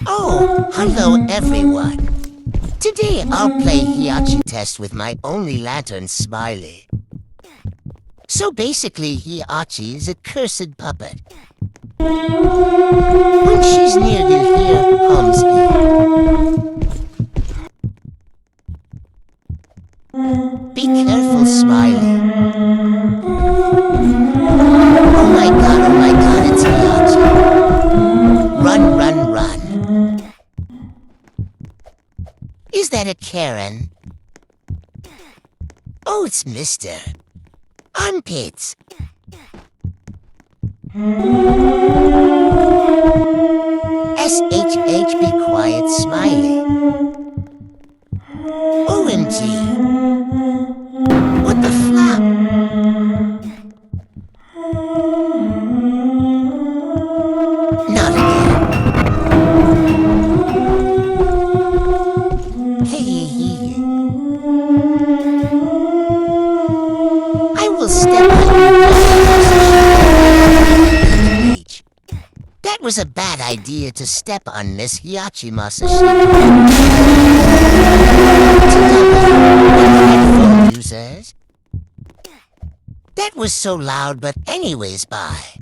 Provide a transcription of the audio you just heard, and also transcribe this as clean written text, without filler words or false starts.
Oh, hello everyone. Today I'll play Hiachi test with my only lantern, Smiley. So basically, Hiachi is a cursed puppet. When she's near, you hear hums. Be careful, Smiley. Oh my god, it's Hiachi. Run, run, run. Is that a Karen? Oh, it's Mr. Armpits. SHH, be quiet, Smiley. OMG. What the flap? Not again. Hey. I will step on you. That was a bad idea to step on Miss Hiachi Masashi. Headphone users. That was so loud, but anyways, bye.